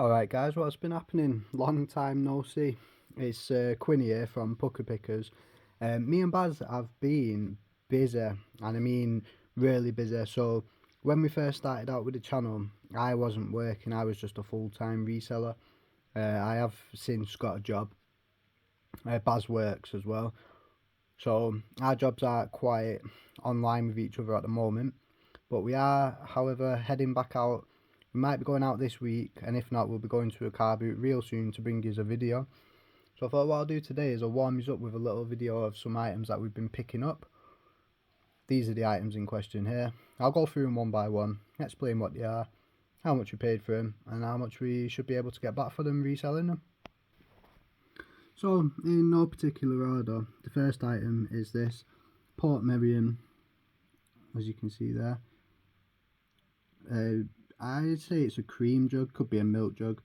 Alright guys, what's been happening? Long time no see. It's Quinny here from Pukka Pickers. Me and Baz have been busy, and I mean really busy. So when we first started out with the channel, I wasn't working, I was just a full-time reseller. I have since got a job. Baz works as well. So our jobs are quite online with each other at the moment. But we are, however, heading back out. We might be going out this week, and if not, we'll be going to a car boot real soon to bring you a video. So I thought what I'll do today is I'll warm you up with a little video of some items that we've been picking up. These are the items in question here. I'll go through them one by one, explain what they are, how much we paid for them, and how much we should be able to get back for them reselling them. So, in no particular order, the first item is this Port Merion, as you can see there. I'd say it's a cream jug, could be a milk jug.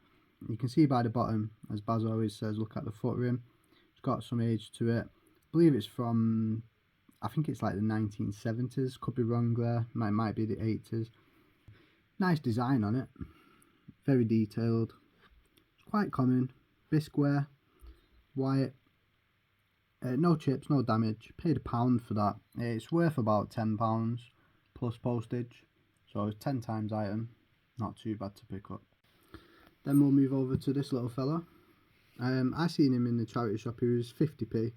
You can see by the bottom, as Baz always says, look at the foot rim. It's got some age to it. I believe it's from, I think it's like the 1970s, could be wrong there, might be the 80s. Nice design on it, very detailed. It's quite common, bisqueware, white, no chips, no damage. Paid £1 for that. It's worth about £10 plus postage, so it's 10 times item. Not too bad to pick up. Then we'll move over to this little fella. I seen him in the charity shop. He was 50p.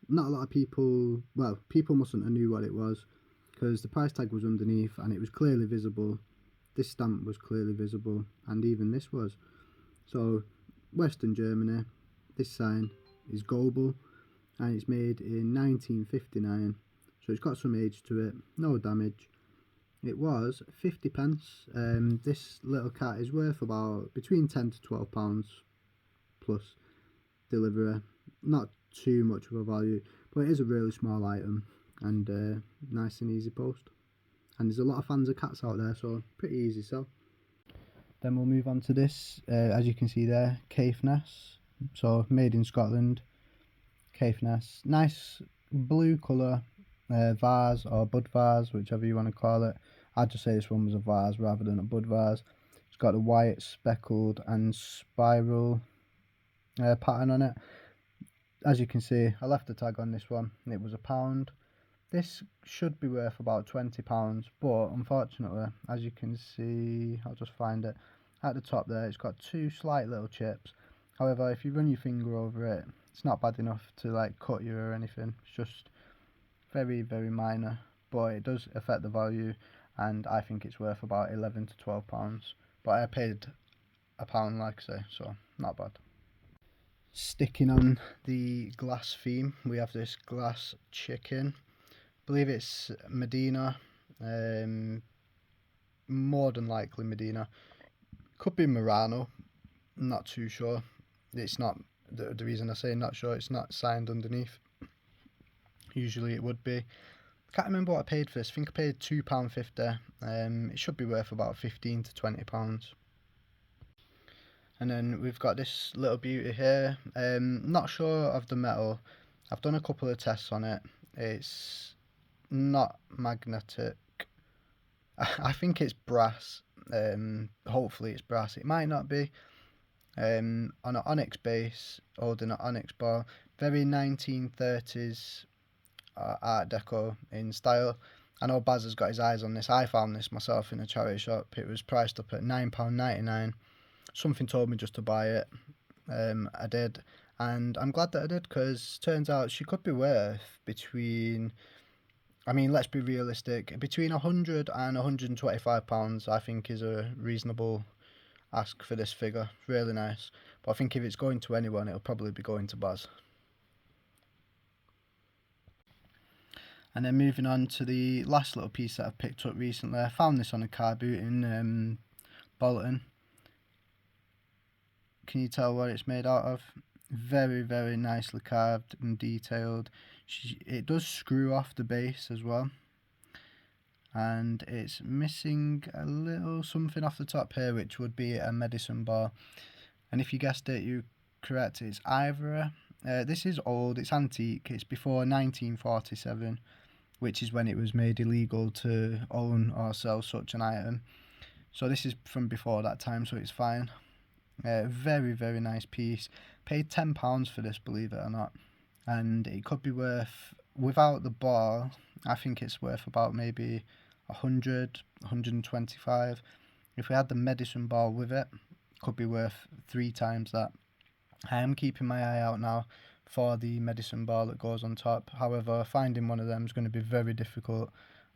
Not a lot of people, well, people mustn't have knew what it was, because the price tag was underneath and it was clearly visible. This stamp was clearly visible, and even this was. So, Western Germany. This sign is Goebel, and it's made in 1959. So it's got some age to it, no damage. It was 50p. This little cat is worth about between £10 to £12 plus delivery. Not too much of a value, but it is a really small item and nice and easy post. And there's a lot of fans of cats out there, so pretty easy sell. Then we'll move on to this. As you can see there, Caithness. So made in Scotland. Caithness. Nice blue colour vase or bud vase, whichever you want to call it. I'd just say this one was a vase rather than a bud vase. It's got a white speckled and spiral pattern on it. As you can see, I left the tag on this one. It was £1. This should be worth about £20, but unfortunately, as you can see, I'll just find it at the top there. It's got two slight little chips. However, if you run your finger over it, it's not bad enough to like cut you or anything. It's just very, very minor, but it does affect the value, and I think it's worth about £11 to £12. But I paid £1, like I say, so not bad. Sticking on the glass theme, we have this glass chicken. I believe it's Medina, more than likely Medina. Could be Murano, I'm not too sure. It's not, the reason I say not sure, it's not signed underneath. Usually it would be. Can't remember what I paid for this. I think I paid £2.50. It should be worth about £15 to £20. And then we've got this little beauty here. Not sure of the metal. I've done a couple of tests on it. It's not magnetic. I think it's brass. Hopefully it's brass. It might not be. On an onyx base, holding an onyx bar. Very 1930s art deco in style. I know Baz has got his eyes on this. I found this myself in a charity shop. It was priced up at £9.99. Something told me just to buy it. I did, and I'm glad that I did, because turns out she could be worth between, I mean, let's be realistic, between £100 and £125 I think is a reasonable ask for this figure. Really nice, but I think if it's going to anyone, it'll probably be going to Baz. And then moving on to the last little piece that I've picked up recently. I found this on a car boot in Bolton. Can you tell what it's made out of? Very, very nicely carved and detailed. It does screw off the base as well. And it's missing a little something off the top here, which would be a medicine ball. And if you guessed it, you're correct, it's ivory. This is old, it's antique, it's before 1947, which is when it was made illegal to own or sell such an item. So this is from before that time, so it's fine. Very, very nice piece. Paid £10 for this, believe it or not. And it could be worth, without the ball, I think it's worth about maybe 100, 125. If we had the medicine ball with it, could be worth 3 times that. I am keeping my eye out now for the medicine ball that goes on top. However, finding one of them is going to be very difficult,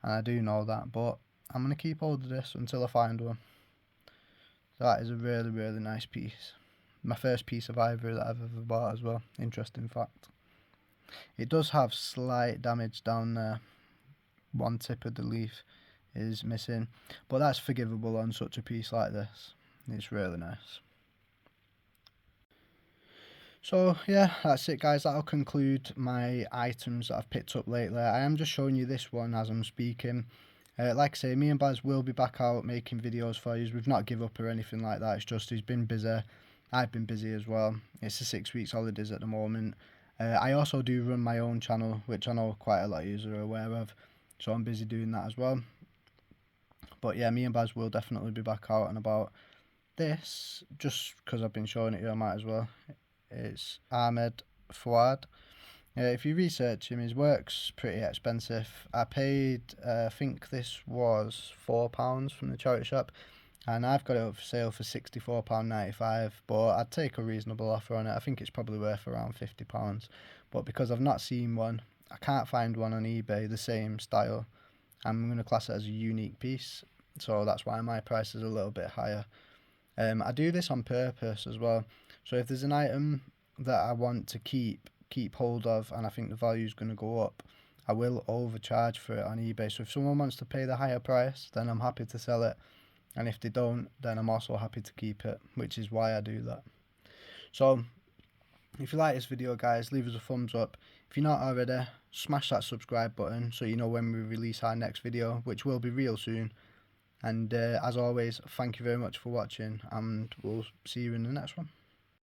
and I do know that, but I'm going to keep hold of this until I find one. So that is a really, really nice piece. My first piece of ivory that I've ever bought as well. Interesting fact. It does have slight damage down there. One tip of the leaf is missing, but that's forgivable on such a piece like this. It's really nice. So yeah, that's it guys, that'll conclude my items that I've picked up lately. I am just showing you this one as I'm speaking. Like I say, me and Baz will be back out making videos for you. We've not give up or anything like that, it's just he's been busy. I've been busy as well. It's the 6 weeks holidays at the moment. I also do run my own channel, which I know quite a lot of you are aware of, so I'm busy doing that as well. But yeah, me and Baz will definitely be back out and about. This, just because I've been showing it here, I might as well. It's Ahmed Fouad. If you research him, his work's pretty expensive. I paid, I think this was £4 from the charity shop, and I've got it up for sale for £64.95, but I'd take a reasonable offer on it. I think it's probably worth around £50, but because I've not seen one, I can't find one on eBay the same style, I'm going to class it as a unique piece, so that's why my price is a little bit higher. I do this on purpose as well, so if there's an item that I want to keep hold of and I think the value is going to go up, I will overcharge for it on eBay. So if someone wants to pay the higher price, then I'm happy to sell it, and if they don't, then I'm also happy to keep it, which is why I do that. So if you like this video guys, leave us a thumbs up. If you're not already, smash that subscribe button so you know when we release our next video, which will be real soon. And as always, thank you very much for watching, and we'll see you in the next one.